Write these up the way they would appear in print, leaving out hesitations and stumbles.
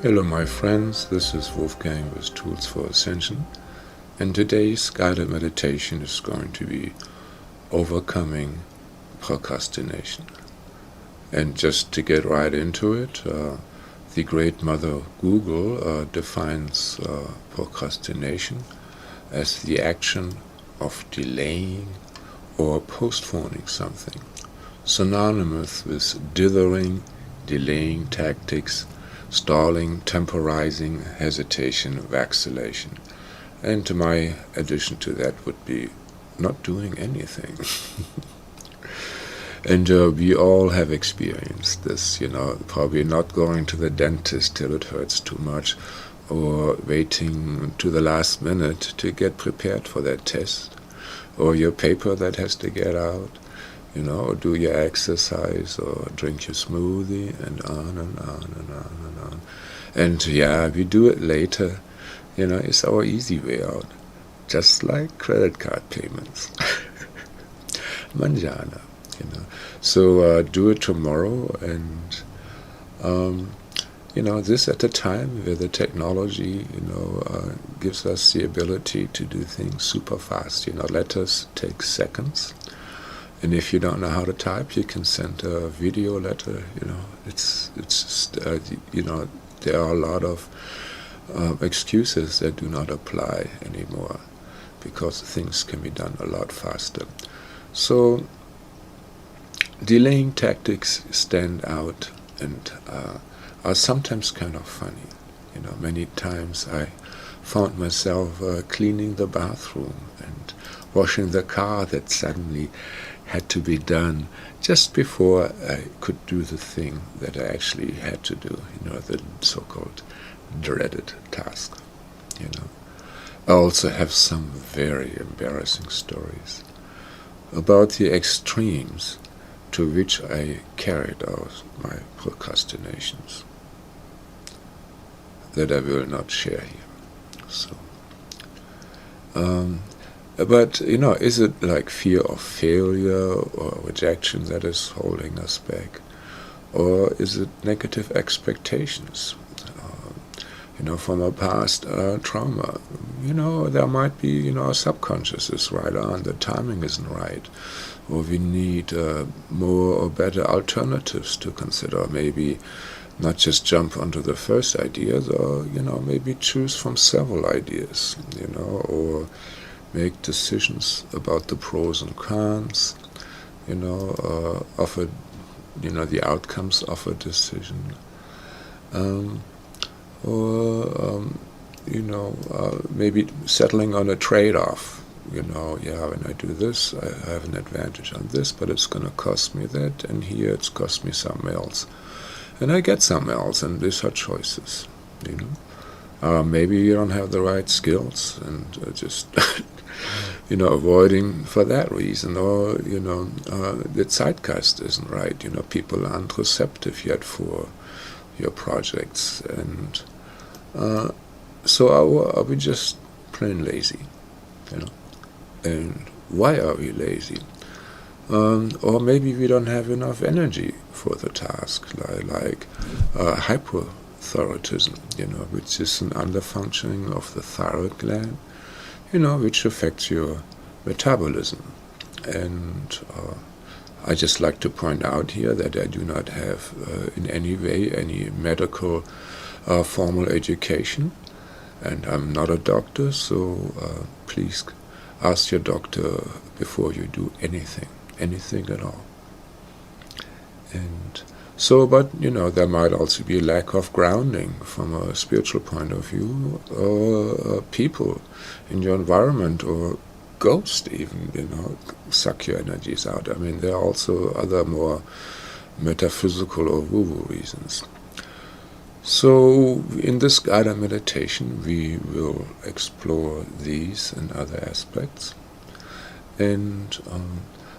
Hello my friends, this is Wolfgang with Tools for Ascension, and today's guided meditation is going to be overcoming procrastination. And just to get right into it, the great mother Google defines procrastination as the action of delaying or postponing something, synonymous with dithering, delaying tactics, stalling, temporizing, hesitation, vacillation. And my addition to that would be not doing anything. And we all have experienced this, probably not going to the dentist till it hurts too much, or waiting to the last minute to get prepared for that test, or your paper that has to get out, do your exercise or drink your smoothie, and on and on and on and on. And we do it later, it's our easy way out. Just like credit card payments. Manjana, So do it tomorrow, and, this at a time where the technology, gives us the ability to do things super fast. Letters take seconds. And if you don't know how to type, you can send a video letter. There are a lot of excuses that do not apply anymore because things can be done a lot faster. So delaying tactics stand out and are sometimes kind of funny. Many times I found myself cleaning the bathroom and washing the car that suddenly had to be done just before I could do the thing that I actually had to do, the so-called dreaded task. I also have some very embarrassing stories about the extremes to which I carried out my procrastinations that I will not share here. So, but, is it like fear of failure or rejection that is holding us back? Or is it negative expectations, from a past trauma? There might be, our subconscious is right on, the timing isn't right. Or we need more or better alternatives to consider. Maybe not just jump onto the first ideas, or, maybe choose from several ideas, or make decisions about the pros and cons, offer, the outcomes of a decision, maybe settling on a trade-off. When I do this, I have an advantage on this, but it's going to cost me that, and here it's cost me something else, and I get something else, and these are choices. Maybe you don't have the right skills, and just avoiding for that reason, or the zeitgeist isn't right. People aren't receptive yet for your projects, and so are we just plain lazy? And why are we lazy? Or maybe we don't have enough energy for the task, like hypothyroidism, which is an underfunctioning of the thyroid gland, which affects your metabolism. And I just like to point out here that I do not have in any way any medical formal education, and I'm not a doctor, so please ask your doctor before you do anything at all. And so, but there might also be a lack of grounding from a spiritual point of view, or people in your environment, or ghosts even, suck your energies out. I mean, there are also other more metaphysical or woo-woo reasons. So in this guided meditation, we will explore these and other aspects. And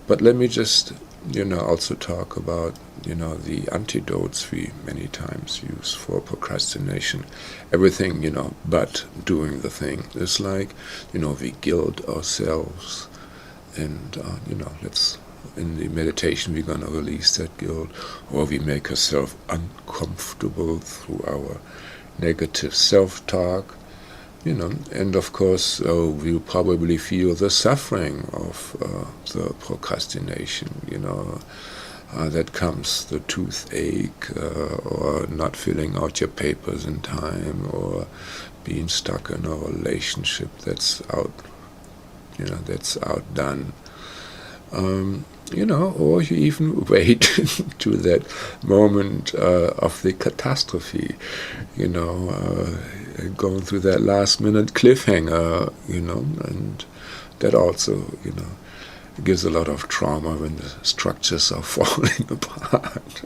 but let me just also talk about the antidotes we many times use for procrastination. Everything but doing the thing. It's like we guilt ourselves, and let's in the meditation we're going to release that guilt, or we make ourselves uncomfortable through our negative self-talk, and of course we'll probably feel the suffering of the procrastination, that comes, the toothache, or not filling out your papers in time, or being stuck in a relationship that's outdone. Or you even wait to that moment of the catastrophe, going through that last-minute cliffhanger, and that also, gives a lot of trauma when the structures are falling apart.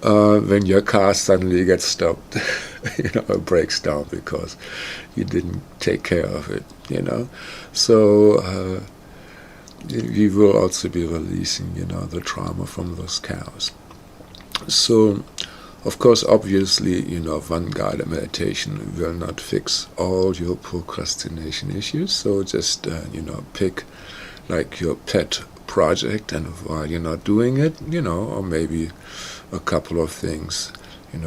When your car suddenly gets stopped, it breaks down because you didn't take care of it, So we will also be releasing, the trauma from those cows. So, of course, obviously, one guided meditation will not fix all your procrastination issues. So just, pick like your pet project, and while you're not doing it, or maybe a couple of things,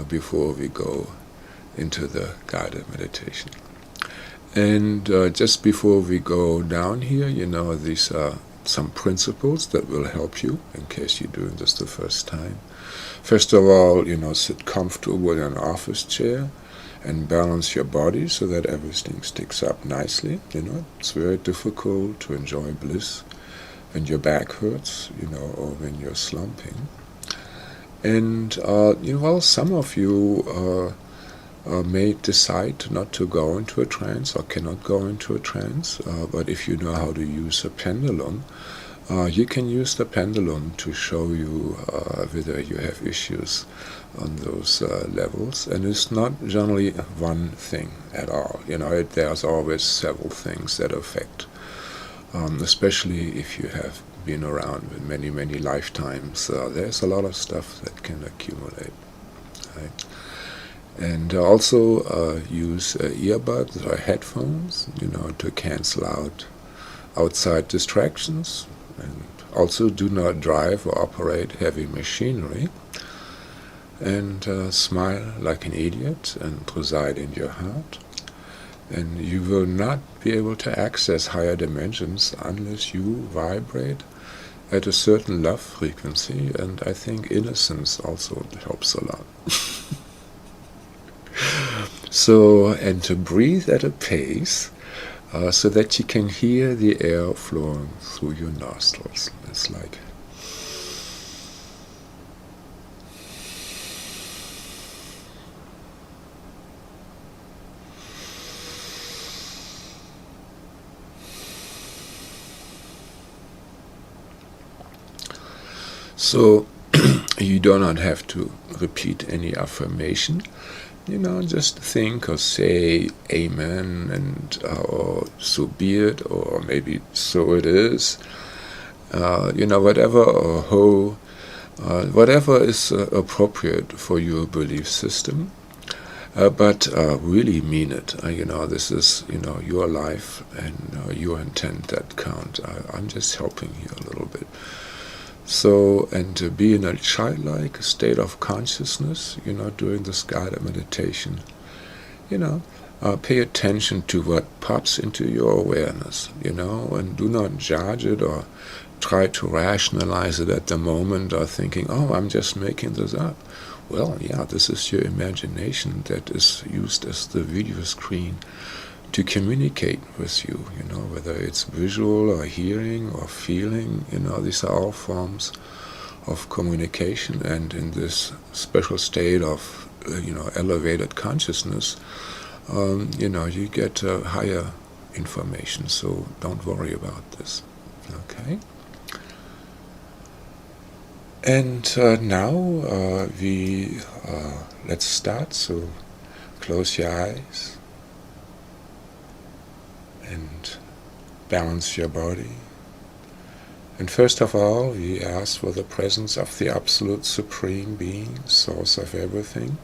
before we go into the guided meditation. And just before we go down here, these are some principles that will help you in case you're doing this the first time. First of all, sit comfortable in an office chair and balance your body so that everything sticks up nicely. It's very difficult to enjoy bliss when your back hurts, or when you're slumping. And, some of you may decide not to go into a trance or cannot go into a trance, but if you know how to use a pendulum, you can use the pendulum to show you whether you have issues on those levels. And it's not generally one thing at all. There's always several things that affect, especially if you have been around with many, many lifetimes. There's a lot of stuff that can accumulate, right? And also use earbuds or headphones, to cancel out outside distractions. And also do not drive or operate heavy machinery. And smile like an idiot and reside in your heart. And you will not be able to access higher dimensions unless you vibrate at a certain love frequency. And I think innocence also helps a lot. So, and to breathe at a pace so that you can hear the air flowing through your nostrils. It's like so you do not have to repeat any affirmation. Just think or say amen, and or so be it, or maybe so it is, whatever, or ho, whatever is appropriate for your belief system, but really mean it. This is, your life and your intent that count. I'm just helping you a little bit. So, and to be in a childlike state of consciousness, during this guided meditation, pay attention to what pops into your awareness, and do not judge it or try to rationalize it at the moment, or thinking, oh, I'm just making this up. Well, yeah, this is your imagination that is used as the video screen to communicate with you, whether it's visual or hearing or feeling, these are all forms of communication. And in this special state of, elevated consciousness, you get higher information, so don't worry about this, okay? And now let's start, so close your eyes and balance your body. And first of all, we ask for the presence of the Absolute Supreme Being, source of everything,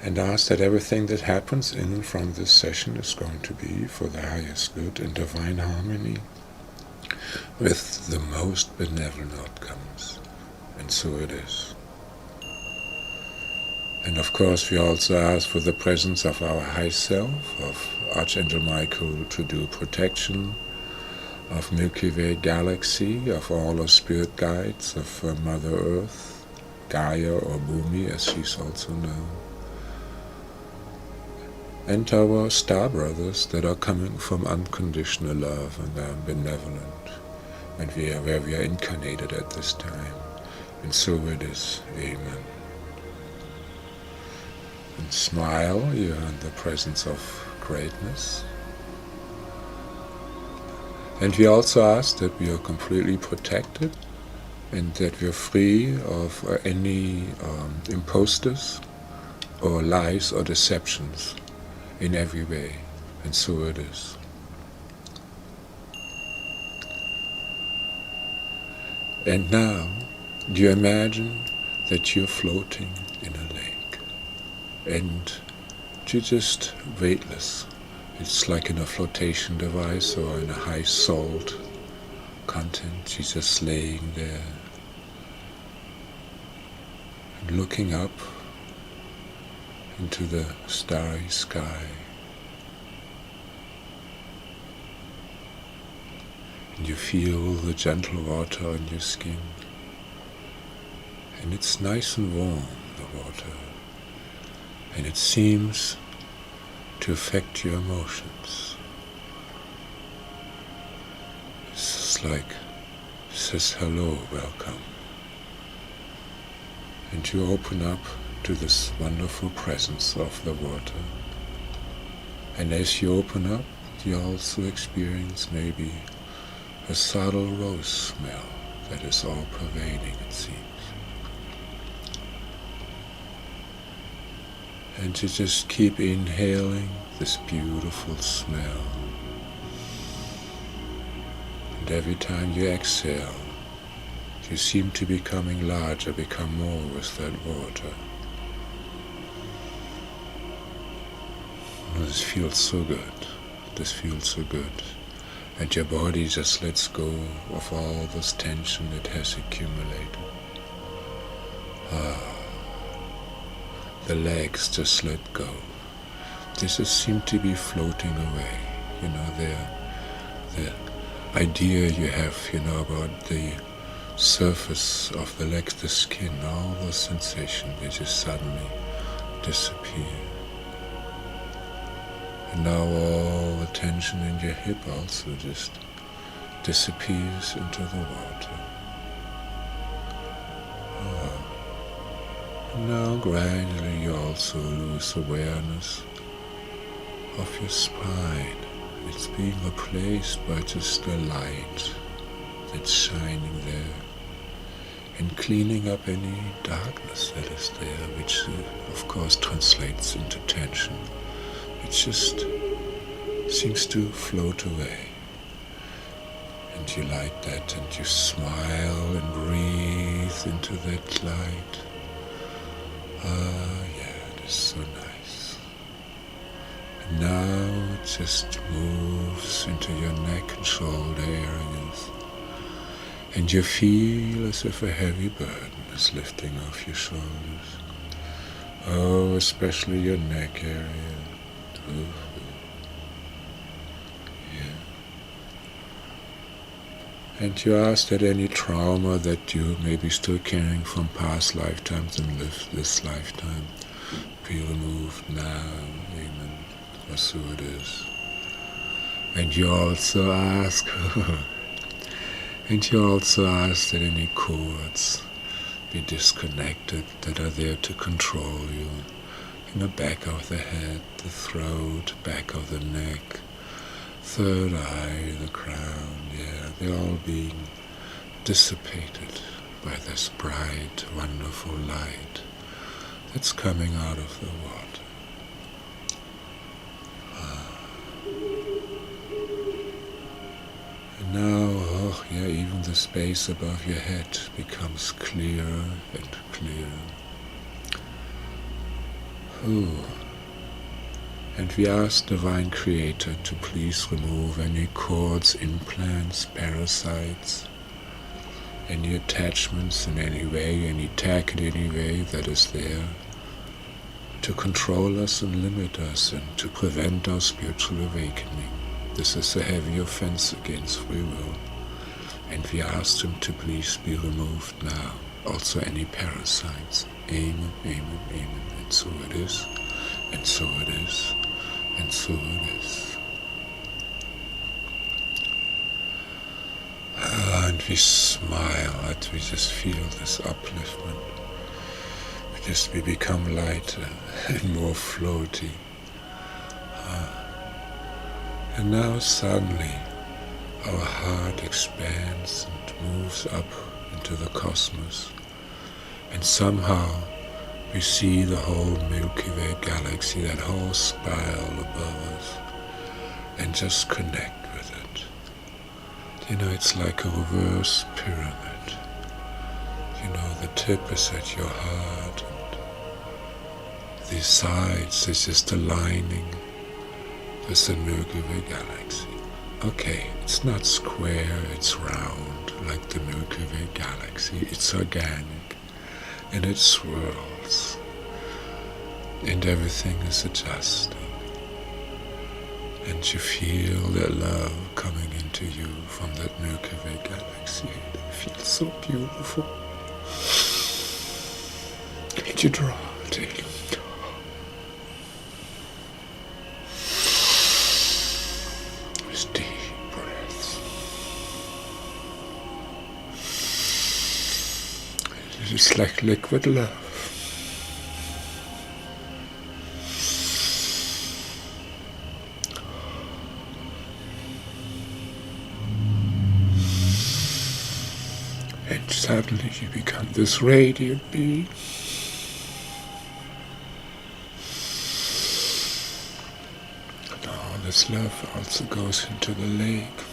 and ask that everything that happens in and from this session is going to be for the highest good and divine harmony with the most benevolent outcomes. And so it is. And of course we also ask for the presence of our high self, of Archangel Michael to do protection, of Milky Way galaxy, of all our spirit guides, of Mother Earth, Gaia or Bhumi as she's also known, and our star brothers that are coming from unconditional love and are benevolent, and where we are incarnated at this time. And so it is. Amen. And smile, you are in the presence of greatness. And we also ask that we are completely protected and that we are free of any imposters or lies or deceptions in every way. And so it is. And now, do you imagine that you're floating in a lake and you're just weightless? It's like in a flotation device or in a high salt content. You're just laying there and looking up into the starry sky. And you feel the gentle water on your skin. And it's nice and warm, the water. And it seems to affect your emotions. It's like it says hello, welcome. And you open up to this wonderful presence of the water. And as you open up, you also experience maybe a subtle rose smell that is all pervading, it seems. And to just keep inhaling this beautiful smell. And every time you exhale, you seem to be becoming larger, become more with that water. And this feels so good. This feels so good. And your body just lets go of all this tension that has accumulated. The legs just let go. They just seem to be floating away. You know, the idea you have, you know, about the surface of the legs, the skin, all the sensation, they just suddenly disappear. And now all the tension in your hip also just disappears into the water. Now gradually you also lose awareness of your spine. It's being replaced by just a light that's shining there and cleaning up any darkness that is there, which of course translates into tension. It just seems to float away. And you light that and you smile and breathe into that light. Yeah, it is so nice. And now it just moves into your neck and shoulder areas. And you feel as if a heavy burden is lifting off your shoulders. Oh, especially your neck area. Ooh. Yeah. And you ask that any trauma that you may be still carrying from past lifetimes and live this lifetime be removed now. Amen. Or so it is. And you also ask that any cords be disconnected that are there to control you. In the back of the head, the throat, back of the neck, third eye, the crown, yeah, they're all being dissipated by this bright, wonderful light that's coming out of the water. And now, even the space above your head becomes clearer and clearer. And we ask Divine Creator to please remove any cords, implants, parasites, any attachments in any way, any tag in any way that is there, to control us and limit us and to prevent our spiritual awakening. This is a heavy offense against free will, and we ask him to please be removed now. Also any parasites. Amen, amen, amen. And so it is, and so it is, and so it is. And we smile and we just feel this upliftment. We become lighter and more floaty. And now suddenly our heart expands and moves up into the cosmos. And somehow we see the whole Milky Way galaxy, that whole spiral above us, and just connect with it. It's like a reverse pyramid. The tip is at your heart, and the sides is just aligning with the Milky Way galaxy. Okay, it's not square, it's round, like the Milky Way galaxy. It's organic, and it swirls, and everything is adjusting. And you feel that love coming into you from that Milky Way galaxy. It feels so beautiful. And you draw it in. With deep breaths. It is like liquid love. And suddenly you become this radiant being. And all this love also goes into the lake.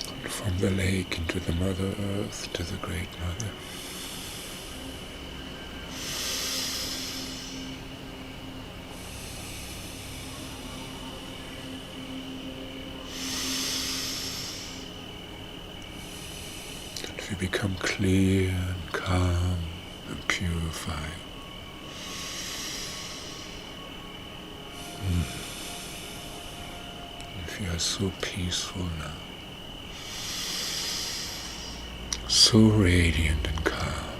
And from the lake into the Mother Earth, to the Great Mother. We become clear and calm and purified. And we are so peaceful now, so radiant and calm.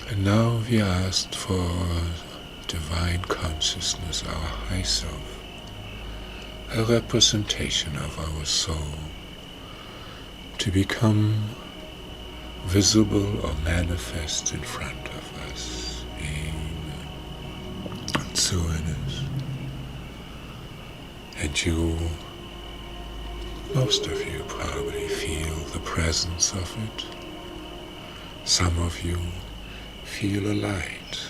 And now we asked for divine consciousness, our high self, a representation of our soul, to become visible or manifest in front of us. Amen. And so it is. And you, most of you probably feel the presence of it. Some of you feel a light.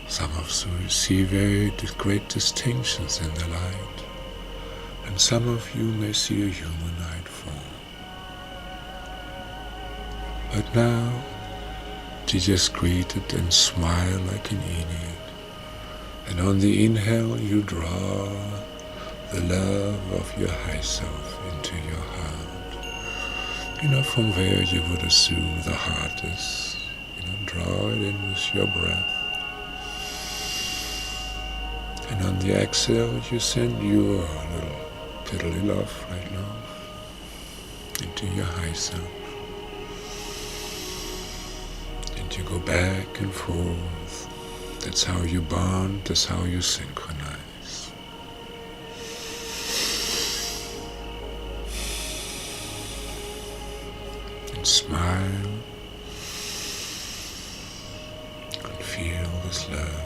Some of you see very great distinctions in the light, and some of you may see a humanoid form. But now, you just greet it and smile like an idiot, and on the inhale you draw the love of your high self into your heart. From where you would assume the heart is. Draw it in with your breath. And on the exhale, you send your little piddly love right now into your high self. And you go back and forth. That's how you bond, that's how you synchronize. And smile and feel this love.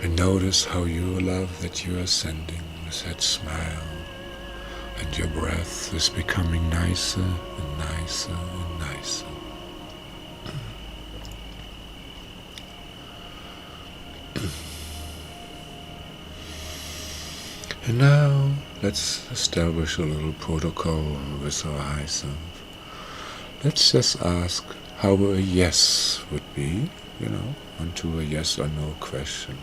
And notice how your love that you are sending with that smile, and your breath is becoming nicer and nicer and nicer. And now let's establish a little protocol with our high self. Let's just ask how a yes would be, onto a yes or no question.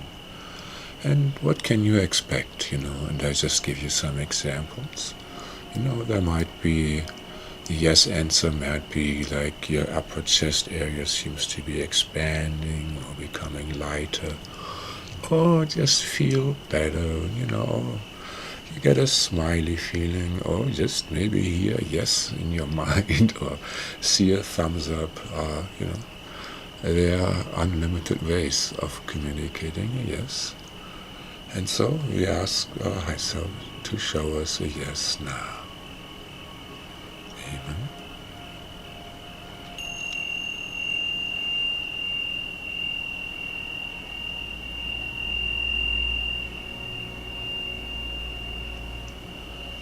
And what can you expect, and I just give you some examples. There might be, the yes answer might be like your upper chest area seems to be expanding or becoming lighter, or just feel better, you get a smiley feeling, or just maybe hear yes in your mind, or see a thumbs up, there are unlimited ways of communicating a yes. And so we ask our high self to show us a yes now. Amen.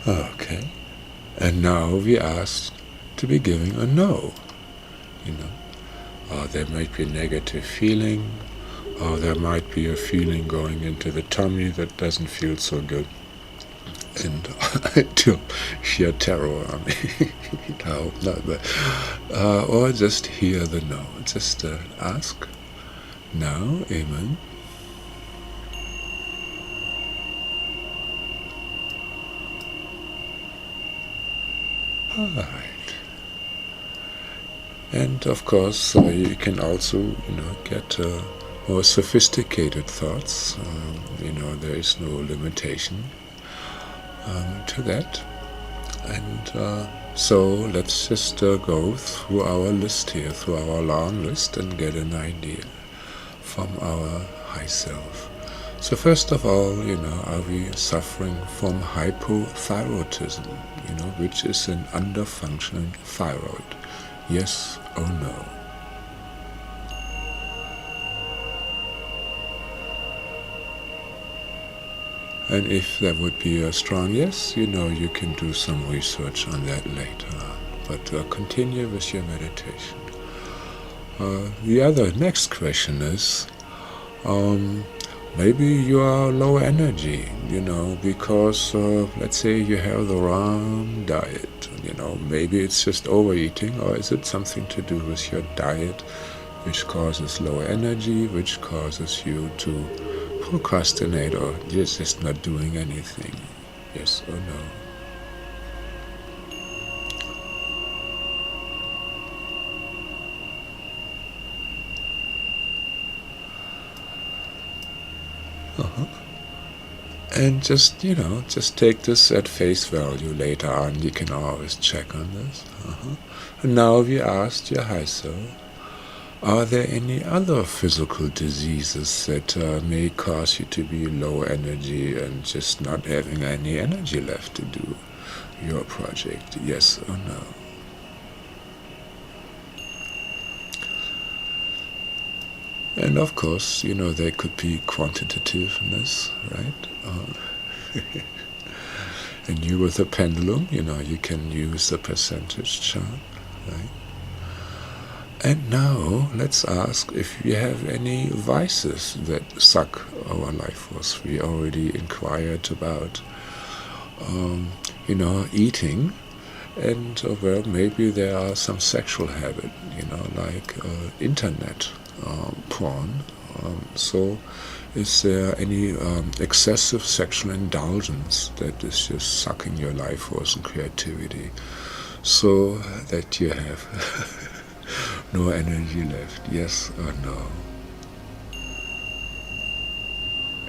Okay. And now we ask to be giving a no. There might be a negative feeling, or there might be a feeling going into the tummy that doesn't feel so good. And to sheer terror, I hope not, but, or just hear the no. Just ask now, amen. All right. And of course, you can also, get more sophisticated thoughts. There is no limitation to that. And so let's just go through our list here, through our long list, and get an idea from our high self. So first of all, are we suffering from hypothyroidism, which is an underfunctioning thyroid? Yes or no? And if that would be a strong yes, you can do some research on that later on. But continue with your meditation. The next question is, maybe you are low energy, because let's say you have the wrong diet. Maybe it's just overeating, or is it something to do with your diet, which causes low energy, which causes you to procrastinate, or you're just not doing anything? Yes or no? And just take this at face value. Later on, you can always check on this. And now we asked your high self, are there any other physical diseases that may cause you to be low energy and just not having any energy left to do your project? Yes or no? And of course, there could be quantitativeness, right? And you with a pendulum, you can use the percentage chart, right? And now let's ask if we have any vices that suck our life force. We already inquired about, eating, and well, maybe there are some sexual habit, like internet porn. So is there any excessive sexual indulgence that is just sucking your life force and creativity, so that you have no energy left? Yes or no?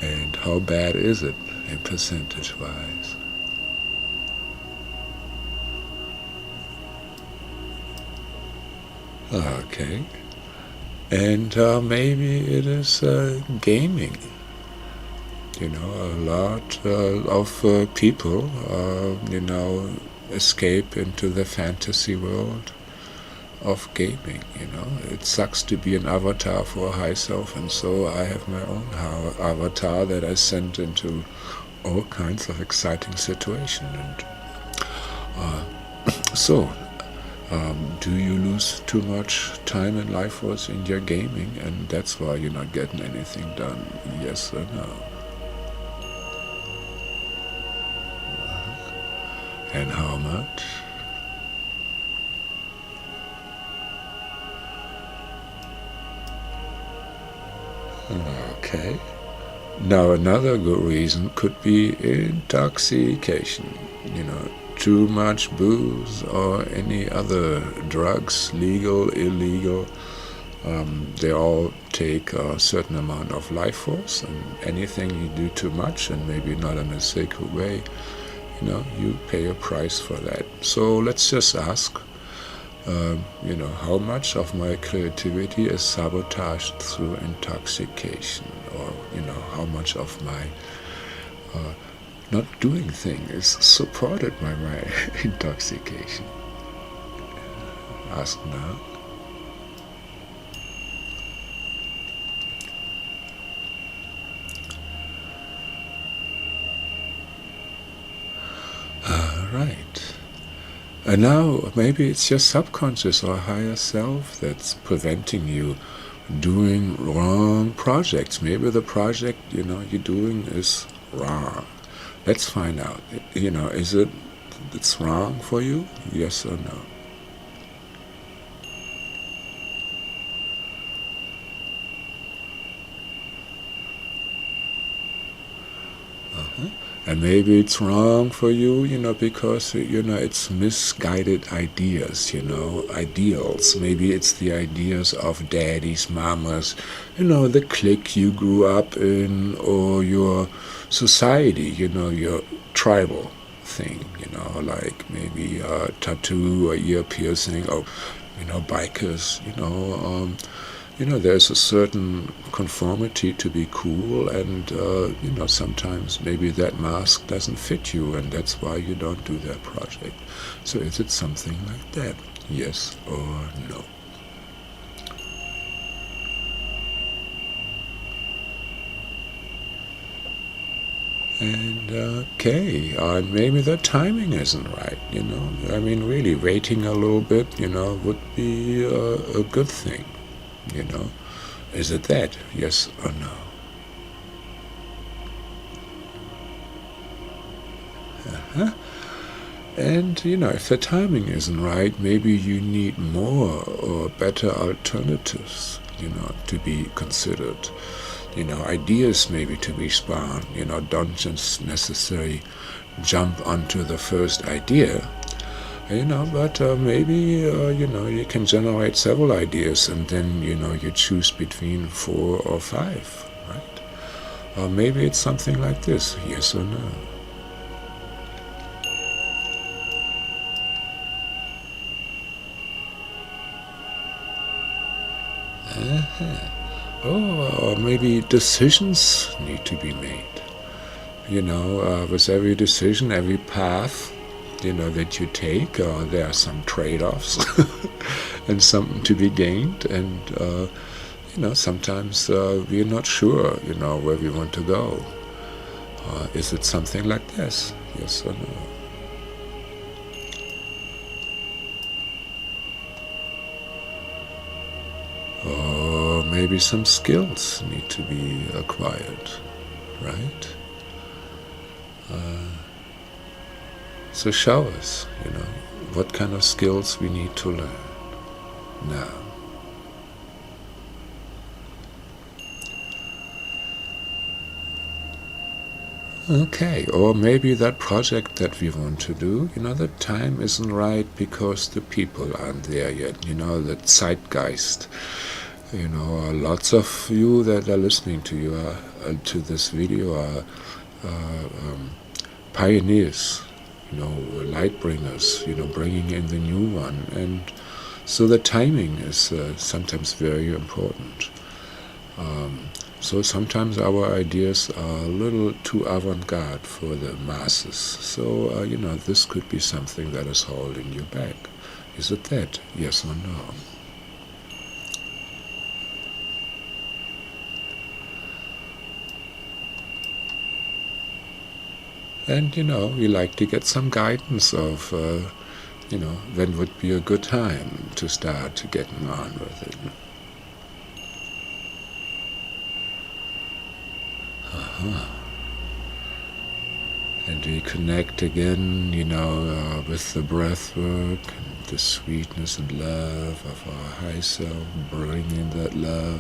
And how bad is it in percentage-wise? Okay. And maybe it is gaming. A lot of people, escape into the fantasy world of gaming. It sucks to be an avatar for a high self, and so I have my own avatar that I send into all kinds of exciting situations. And do you lose too much time and life force in your gaming, and that's why you're not getting anything done? Yes or no? And how much? Okay. Now another good reason could be intoxication, too much booze or any other drugs, legal, illegal. They all take a certain amount of life force, and anything you do too much, and maybe not in a sacred way, you pay a price for that. So let's just ask, how much of my creativity is sabotaged through intoxication, or how much of my not doing thing is supported by my intoxication. Ask now. Right. And now maybe it's your subconscious or higher self that's preventing you doing wrong projects. Maybe the project you're doing is wrong. Let's find out. Is it's wrong for you? Yes or no? And maybe it's wrong for you, because, it's misguided ideas, ideals. Maybe it's the ideas of daddies, mamas, the clique you grew up in, or your society, your tribal thing, like maybe a tattoo, a ear piercing, or, bikers, there's a certain conformity to be cool, and sometimes maybe that mask doesn't fit you, and that's why you don't do that project. So is it something like that? Yes or no? And maybe the timing isn't right, really waiting a little bit, would be a good thing. Is it that? Yes or no? And, if the timing isn't right, maybe you need more or better alternatives, to be considered. Ideas maybe to be spawned, don't just necessarily jump onto the first idea. But maybe, you can generate several ideas, and then, you choose between 4 or 5, right? Or maybe it's something like this, yes or no? Or maybe decisions need to be made. With every decision, every path, that you take, there are some trade-offs and something to be gained, and sometimes we're not sure, where we want to go. Is it something like this? Yes or no? Or maybe some skills need to be acquired, right? So show us, what kind of skills we need to learn now. Okay, or maybe that project that we want to do, the time isn't right because the people aren't there yet, the zeitgeist. Lots of you that are listening to you to this video are pioneers, light bringers, bringing in the new one, and so the timing is sometimes very important. So sometimes our ideas are a little too avant-garde for the masses. So, this could be something that is holding you back. Is it that? Yes or no? And, we like to get some guidance of, when would be a good time to start getting on with it. And we connect again, with the breath work and the sweetness and love of our high self, bringing that love.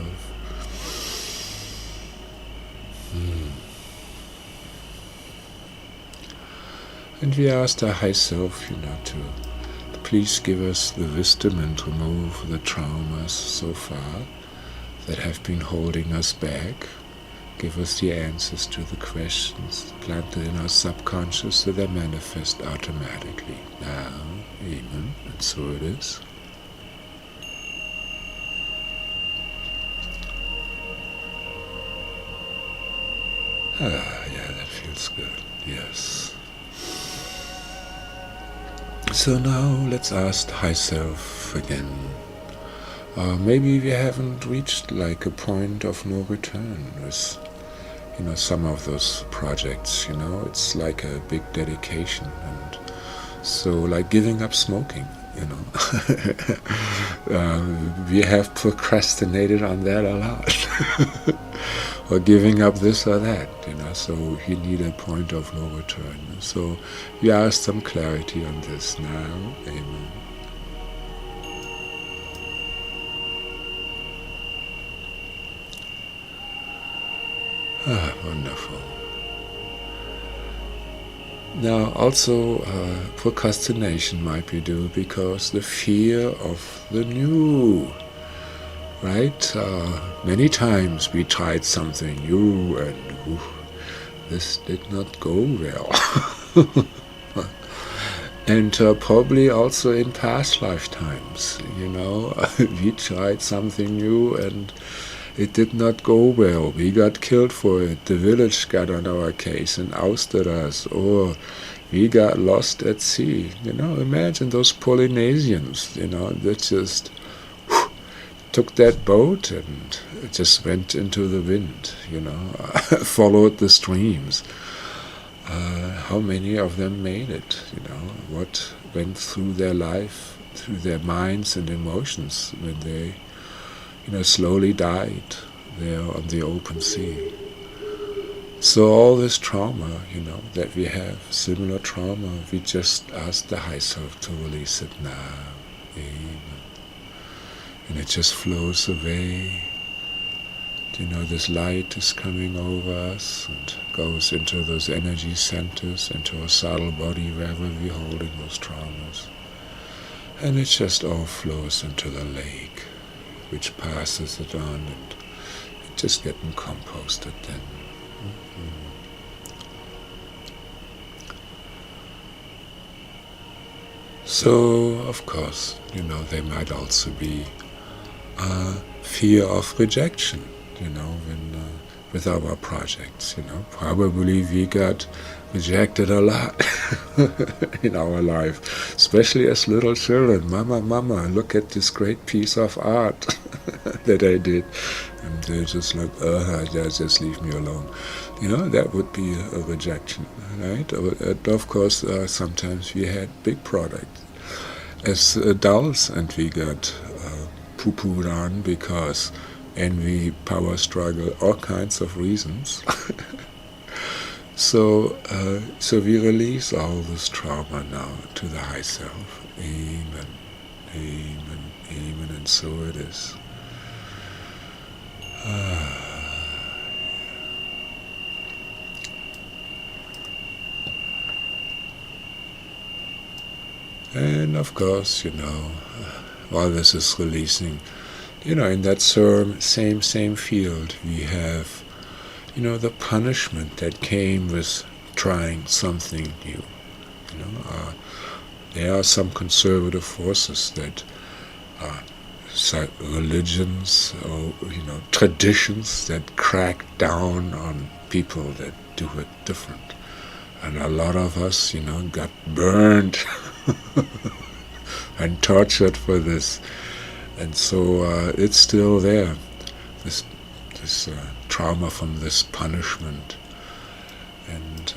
And we ask our high self, to please give us the wisdom and remove the traumas so far that have been holding us back. Give us the answers to the questions planted in our subconscious so they manifest automatically. Now, amen, and so it is. Yeah, that feels good, yes. So now let's ask the high self again. Maybe we haven't reached like a point of no return with, some of those projects, it's like a big dedication, and so like giving up smoking, we have procrastinated on that a lot. Or giving up this or that, so you need a point of no return. So we ask some clarity on this now. Amen. Wonderful. Now also procrastination might be due because the fear of the new. Right? Many times we tried something new and this did not go well. And probably also in past lifetimes, we tried something new and it did not go well. We got killed for it. The village got on our case and ousted us. Or we got lost at sea. Imagine those Polynesians, that just took that boat and just went into the wind, followed the streams. How many of them made it, what went through their life, through their minds and emotions when they, slowly died there on the open sea. So all this trauma, that we have, similar trauma, we just ask the high self to release it now. Amen. And it just flows away. This light is coming over us and goes into those energy centers, into our subtle body, wherever we're holding those traumas. And it just all flows into the lake, which passes it on, and it's just getting composted then. So, of course, there might also be fear of rejection, when with our projects, probably we got rejected a lot in our life, especially as little children. Mama, look at this great piece of art that I did, and they're just like, just leave me alone. That would be a rejection, right? And of course, sometimes we had big products as adults, and we got poo-pooed on because envy, power struggle, all kinds of reasons. So we release all this trauma now to the high self. Amen, amen, amen, and so it is. And of course, while this is releasing, in that same field, we have, the punishment that came with trying something new. There are some conservative forces that religions or, traditions that crack down on people that do it different. And a lot of us, got burned and tortured for this. And so it's still there, this trauma from this punishment. And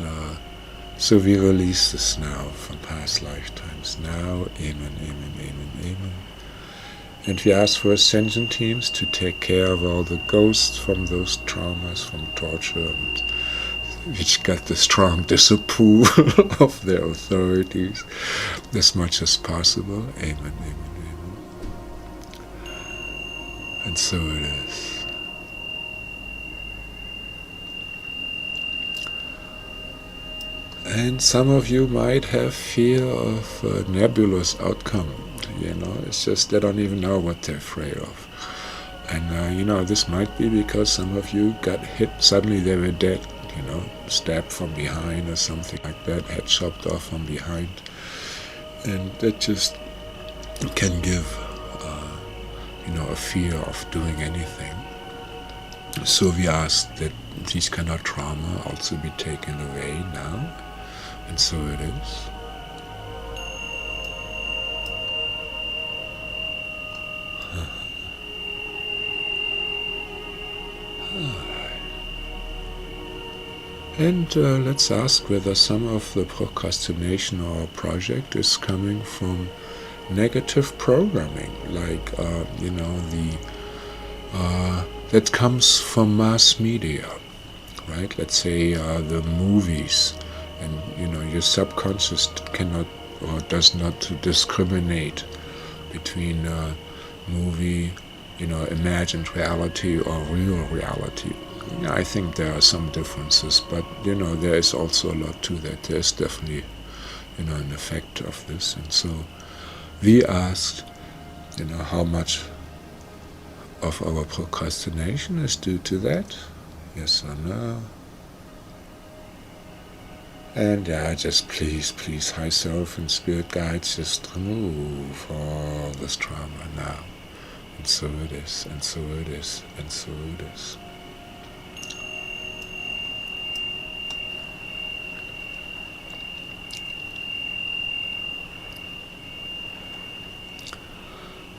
so we release this now from past lifetimes. Now, amen, amen, amen, amen. And we ask for ascension teams to take care of all the ghosts from those traumas, from torture, and which got the strong disapproval of their authorities as much as possible. Amen, amen. And so it is. And some of you might have fear of a nebulous outcome. It's just they don't even know what they're afraid of. And this might be because some of you got hit, suddenly they were dead, stabbed from behind or something like that, head chopped off from behind. And that just can give, a fear of doing anything. So we ask that these kind of trauma also be taken away now. And so it is. And let's ask whether some of the procrastination or project is coming from negative programming, like that comes from mass media, right? Let's say the movies, and your subconscious cannot or does not discriminate between movie, imagined reality or real reality. I think there are some differences, but there is also a lot to that. There's definitely an effect of this. And so we asked how much of our procrastination is due to that, yes or no. And just please, high self and spirit guides, just remove all this trauma now. And so it is, and so it is, and so it is.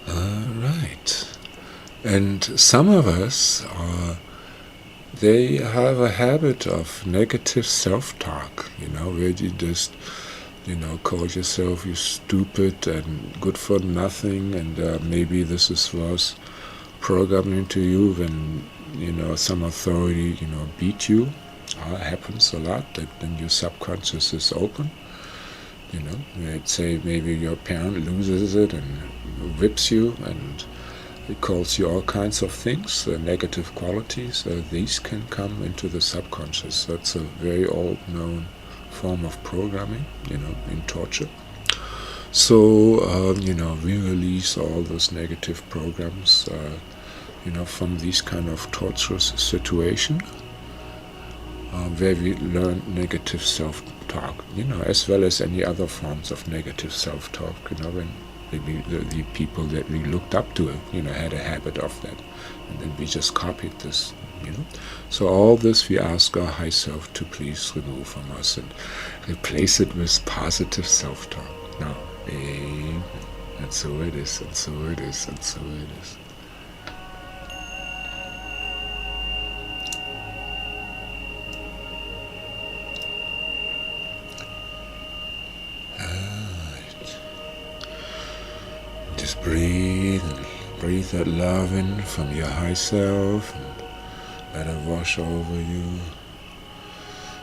Alright. And some of us, they have a habit of negative self-talk, where you just, call yourself you stupid and good for nothing, and maybe this was programmed into you when, some authority, beat you. Happens a lot, that then your subconscious is open. Let's say maybe your parent loses it and whips you, and it calls you all kinds of things, negative qualities. These can come into the subconscious. That's a very old known form of programming, in torture. So, we release all those negative programs, from these kind of torturous situation, where we learn negative self-talk, as well as any other forms of negative self-talk, when maybe the people that we looked up to, had a habit of that, and then we just copied this, So all this we ask our high self to please remove from us and replace it with positive self-talk. Now, and so it is, and so it is, and so it is. Just breathe, and breathe that love in from your high self, and let it wash over you.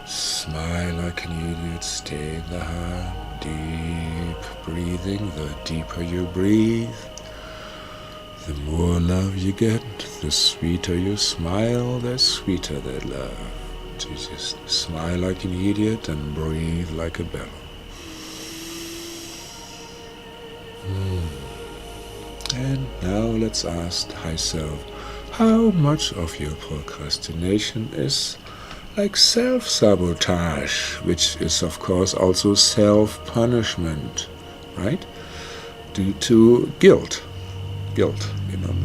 Smile like an idiot, stay in the heart, deep breathing. The deeper you breathe, the more love you get, the sweeter you smile, the sweeter that love. So you just smile like an idiot and breathe like a bellow. And now let's ask high self, how much of your procrastination is like self-sabotage, which is of course also self-punishment, right? Due to guilt. Guilt,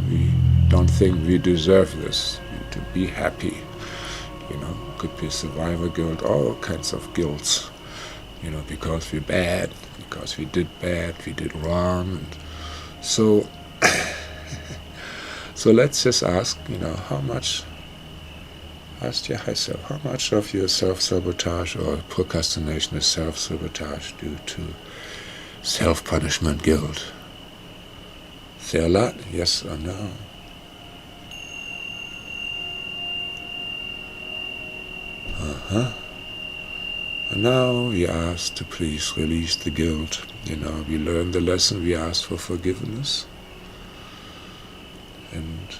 we don't think we deserve this, to be happy. Could be survivor guilt, all kinds of guilts, because we're bad, because we did bad, we did wrong. And so let's just ask, how much, ask your high self, how much of your self-sabotage or procrastination is self-sabotage due to self-punishment guilt? Say a lot, yes or no? And now we ask to please release the guilt. We learned the lesson, we ask for forgiveness. And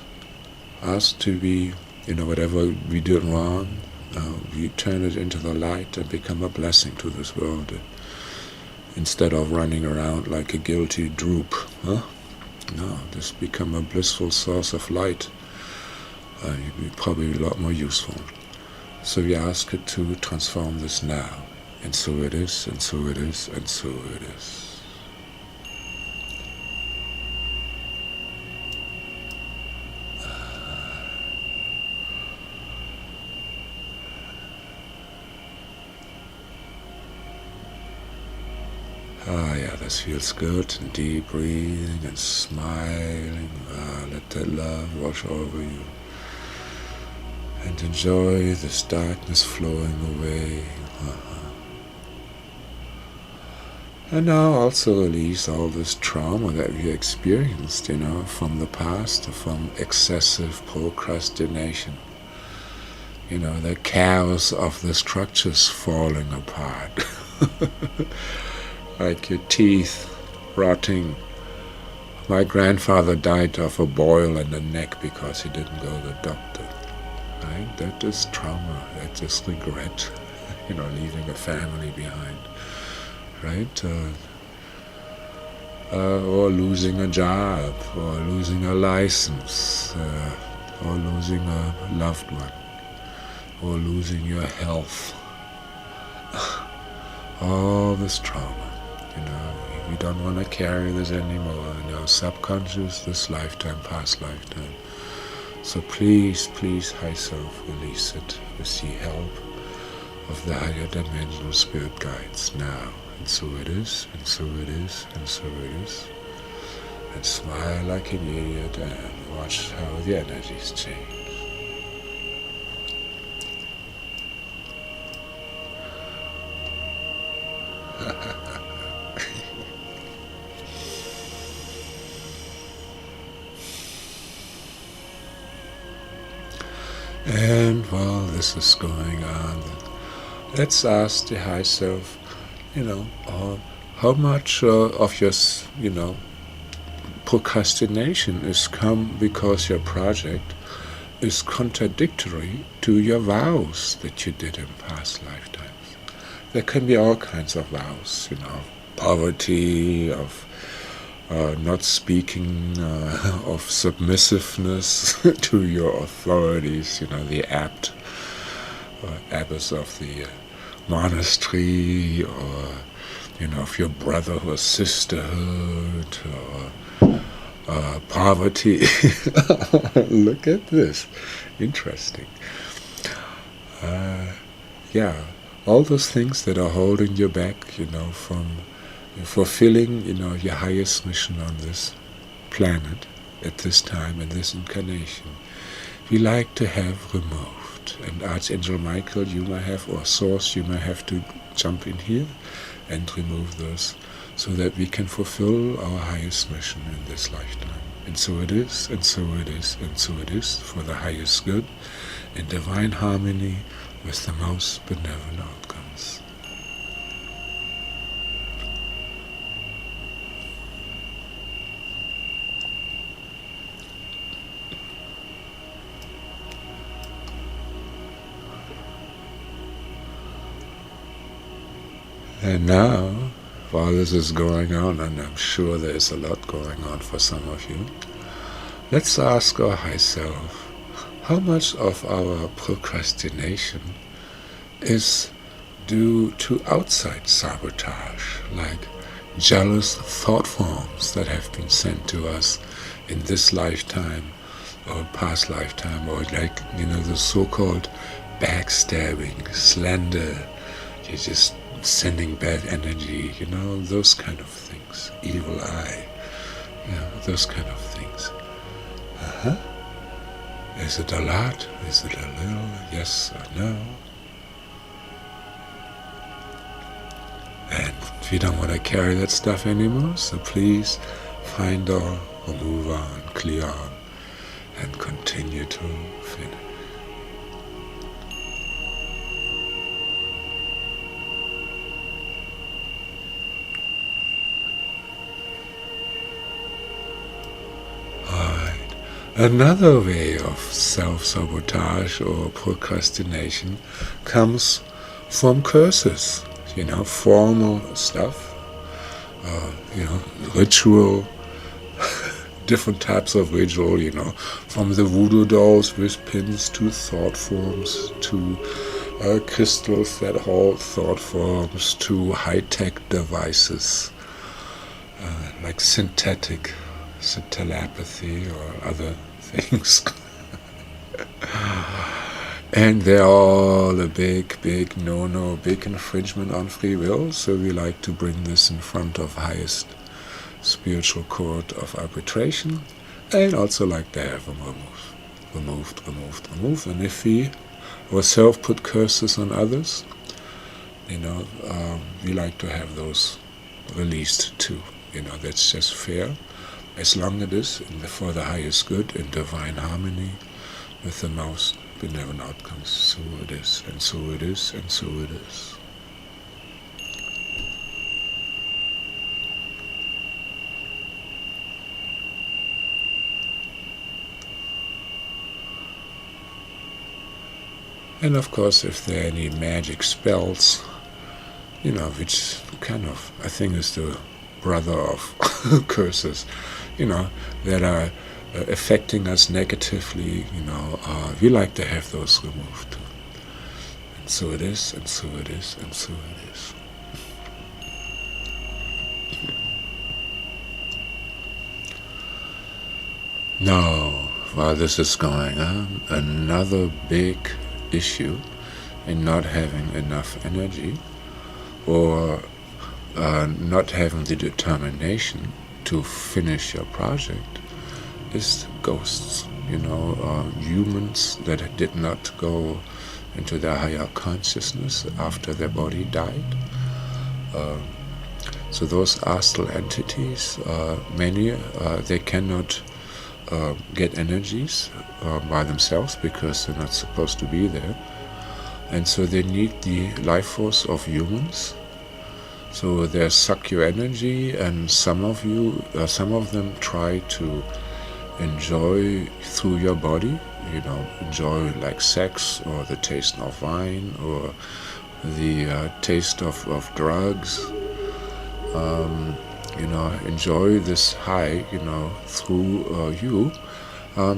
ask to be, whatever we did wrong, we turn it into the light and become a blessing to this world, instead of running around like a guilty droop. Huh? No, just become a blissful source of light. You'd be probably a lot more useful. So we ask it to transform this now. And so it is, and so it is, and so it is. Yeah, this feels good, and deep breathing and smiling. Let that love wash over you. And enjoy this darkness flowing away. And now also release all this trauma that we experienced, from the past, from excessive procrastination. The chaos of the structures falling apart. Like your teeth rotting. My grandfather died of a boil in the neck because he didn't go to the doctor. Right? That is trauma. That is regret. Leaving a family behind. Right? Or losing a job, or losing a license, or losing a loved one, or losing your health. All this trauma. We don't want to carry this anymore in our subconscious, this lifetime, past lifetime. So please, high self, release it with the help of the higher dimensional spirit guides now. And so it is, and so it is, and so it is. And smile like an idiot and watch how the energies change. And while this is going on, let's ask the high self, how much of your, procrastination is come because your project is contradictory to your vows that you did in past lifetimes. There can be all kinds of vows, poverty, of not speaking, of submissiveness to your authorities, the abbess of the monastery, or of your brotherhood or sisterhood, or poverty. Look at this, interesting. All those things that are holding you back, from fulfilling, your highest mission on this planet at this time in this incarnation, we like to have removed. And Archangel Michael, you may have, or Source, you may have to jump in here and remove those, so that we can fulfill our highest mission in this lifetime. And so it is, and so it is, and so it is, for the highest good, in divine harmony with the most benevolent outcomes. And now, while this is going on, and I'm sure there is a lot going on for some of you, let's ask our high self, how much of our procrastination is due to outside sabotage, like jealous thought forms that have been sent to us in this lifetime or past lifetime, or like, the so-called backstabbing, slander, you're just sending bad energy, those kind of things, evil eye, those kind of things. Is it a lot? Is it a little? Yes or no? And we don't want to carry that stuff anymore, so please find all, or move on, clear on, and continue to finish. Another way of self-sabotage or procrastination comes from curses, formal stuff, ritual, different types of ritual, from the voodoo dolls with pins to thought forms to crystals that hold thought forms to high-tech devices like synthetic telepathy or other things. And they're all a big no-no, big infringement on free will, so we like to bring this in front of highest spiritual court of arbitration, and also like to have them removed. And if we ourselves put curses on others, we like to have those released too. That's just fair, as long as it is for the highest good in divine harmony with the most benevolent outcomes. So it is, and so it is, and so it is. And of course, if there are any magic spells, which kind of, I think, is the brother of curses, that are affecting us negatively, we like to have those removed. And so it is, and so it is, and so it is. Now, while this is going on, another big issue in not having enough energy or not having the determination to finish your project is ghosts, humans that did not go into their higher consciousness after their body died. So those astral entities, many, they cannot get energies by themselves because they're not supposed to be there, and so they need the life force of humans. So they suck your energy, and some of them try to enjoy through your body, enjoy like sex or the taste of wine or the taste of drugs. Enjoy this high, through you.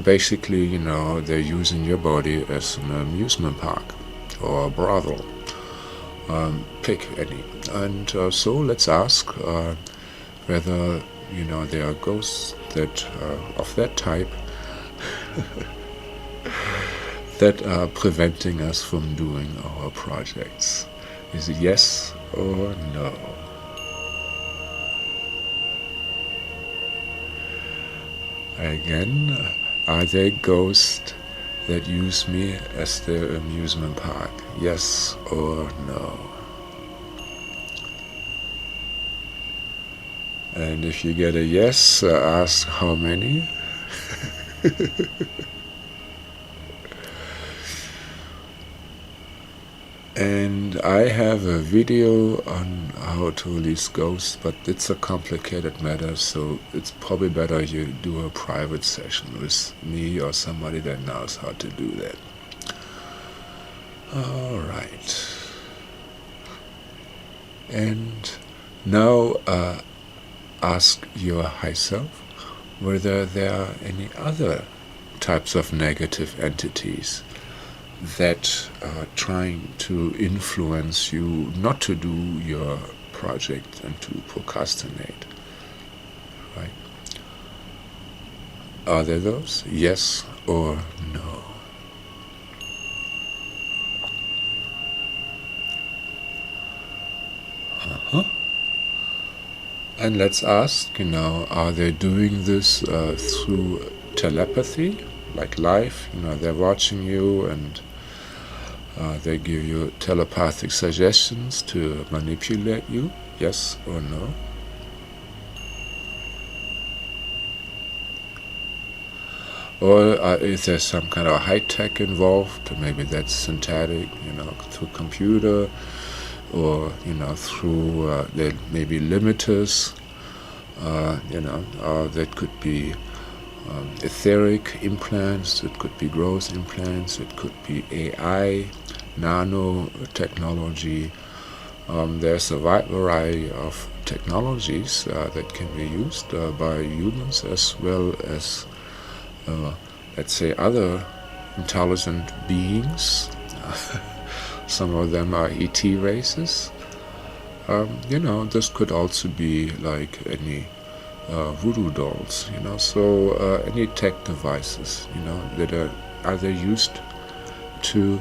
Basically, they're using your body as an amusement park or a brothel. Pick any. And so let's ask whether, there are ghosts that of that type that are preventing us from doing our projects. Is it yes or no? Again, are there ghosts that use me as their amusement park? Yes or no? And if you get a yes, ask how many. And I have a video on how to release ghosts, but it's a complicated matter, so it's probably better you do a private session with me or somebody that knows how to do that. All right. And now ask your high self whether there are any other types of negative entities that are trying to influence you not to do your project and to procrastinate, right? Are there those? Yes or no? And let's ask, are they doing this through telepathy, like live? They're watching you and they give you telepathic suggestions to manipulate you, yes or no? Or is there some kind of high-tech involved? Maybe that's synthetic, through computer, or through there may be limiters, that could be etheric implants, it could be growth implants, it could be AI, nanotechnology. There's a wide variety of technologies that can be used by humans as well as, let's say, other intelligent beings. Some of them are ET races. This could also be like any voodoo dolls, so any tech devices, that are either used to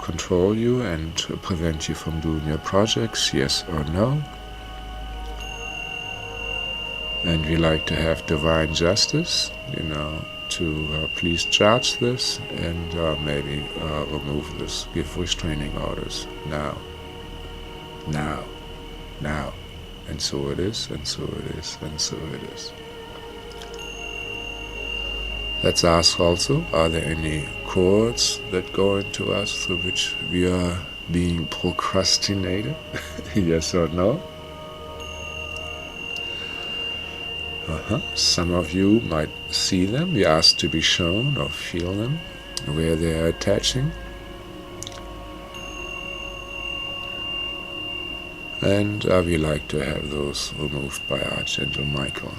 control you and prevent you from doing your projects, yes or no. And we like to have divine justice, to please judge this and maybe remove this, give restraining orders now. And so it is, and so it is, and so it is. Let's ask also, are there any cords that go into us through which we are being procrastinated? Yes or no? Some of you might see them. We ask to be shown or feel them, where they are attaching. And we like to have those removed by Archangel Michael.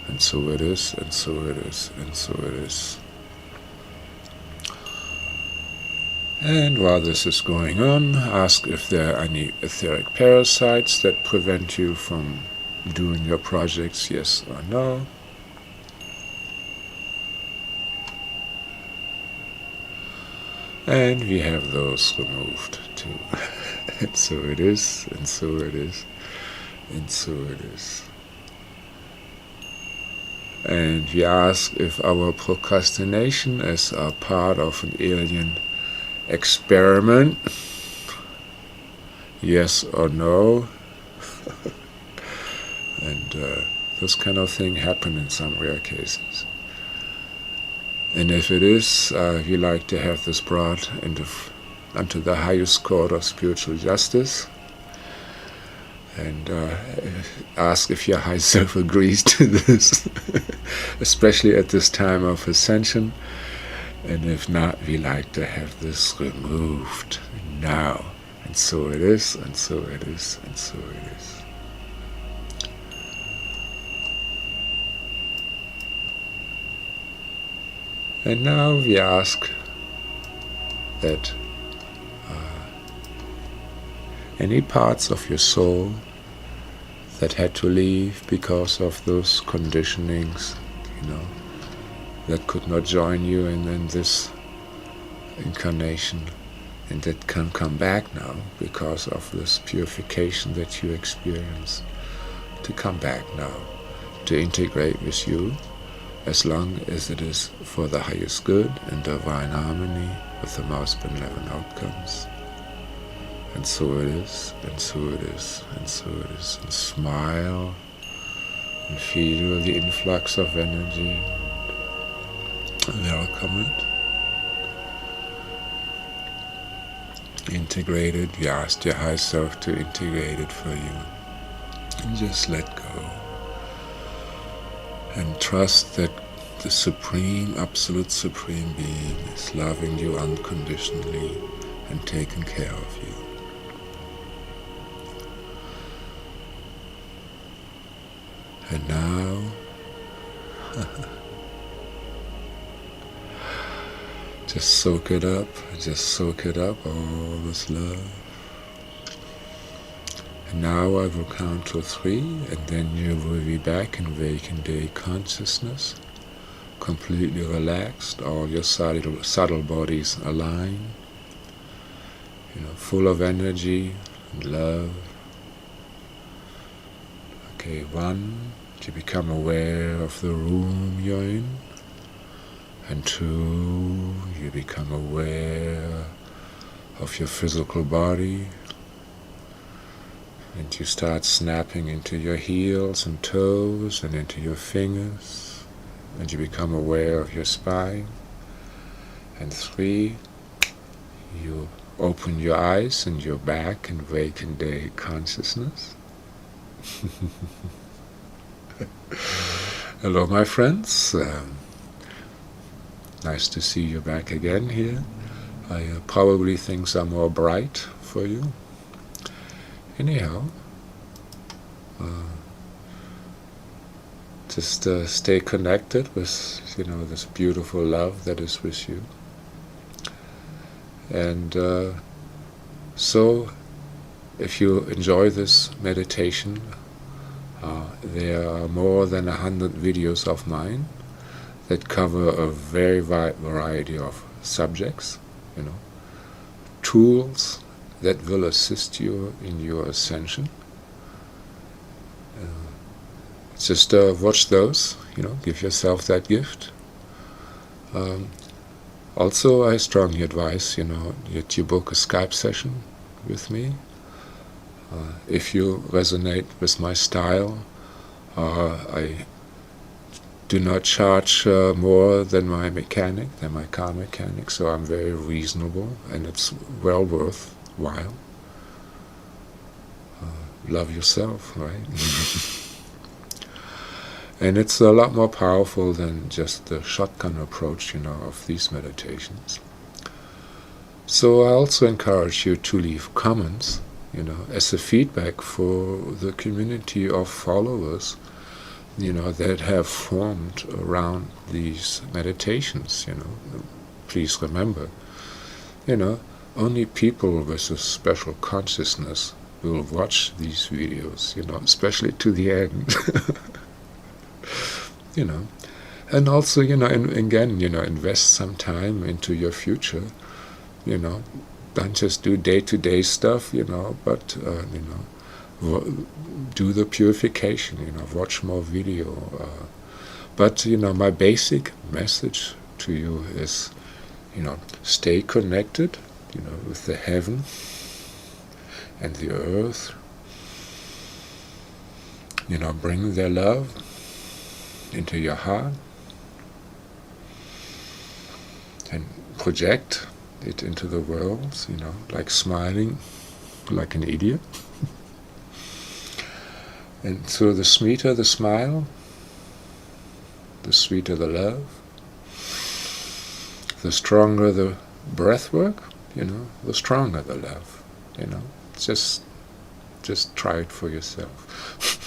And so it is, and so it is, and so it is. And while this is going on, ask if there are any etheric parasites that prevent you from doing your projects, yes or no. And we have those removed too. And so it is, and so it is, and so it is. And we ask if our procrastination is a part of an alien experiment, yes or no. And this kind of thing happen in some rare cases. And if it is, we like to have this brought unto the highest court of spiritual justice, and ask if your high self agrees to this, especially at this time of ascension. And if not, we like to have this removed now. And so it is, and so it is, and so it is. And now we ask that any parts of your soul that had to leave because of those conditionings, that could not join you in this incarnation, and that can come back now because of this purification that you experience, to come back now, to integrate with you, as long as it is for the highest good and divine harmony with the most benevolent outcomes. And so it is, and so it is, and so it is. And smile and feel the influx of energy. Welcome it. Integrate it. We ask your high self to integrate it for you. And just let go. And trust that the supreme, absolute supreme being is loving you unconditionally and taking care of you. And now, just soak it up, all this love. And now I will count to 3, and then you will be back in waking day consciousness, completely relaxed, all your subtle bodies aligned, full of energy and love. Okay, 1, to become aware of the room you're in, and 2, you become aware of your physical body, and you start snapping into your heels and toes and into your fingers, and you become aware of your spine, and 3, you open your eyes and you're back in waking day consciousness. Hello, my friends. Nice to see you back again here. Probably things are more bright for you. Anyhow, just stay connected with, this beautiful love that is with you. And so, if you enjoy this meditation, there are more than 100 videos of mine that cover a very wide variety of subjects, tools that will assist you in your ascension. Just watch those, give yourself that gift. Also, I strongly advise, that you book a Skype session with me. If you resonate with my style, I do not charge more than my car mechanic, so I'm very reasonable, and it's well worthwhile. Love yourself, right? And it's a lot more powerful than just the shotgun approach, of these meditations. So I also encourage you to leave comments, as a feedback for the community of followers, that have formed around these meditations, Please remember, only people with a special consciousness will watch these videos, especially to the end. And also, again, invest some time into your future, don't just do day-to-day stuff, but, do the purification, watch more video. But, my basic message to you is, stay connected, with the heaven and the earth. Bring their love into your heart and project it into the world, like smiling like an idiot. And so the sweeter the smile, the sweeter the love, the stronger the breath work, the stronger the love, Just try it for yourself.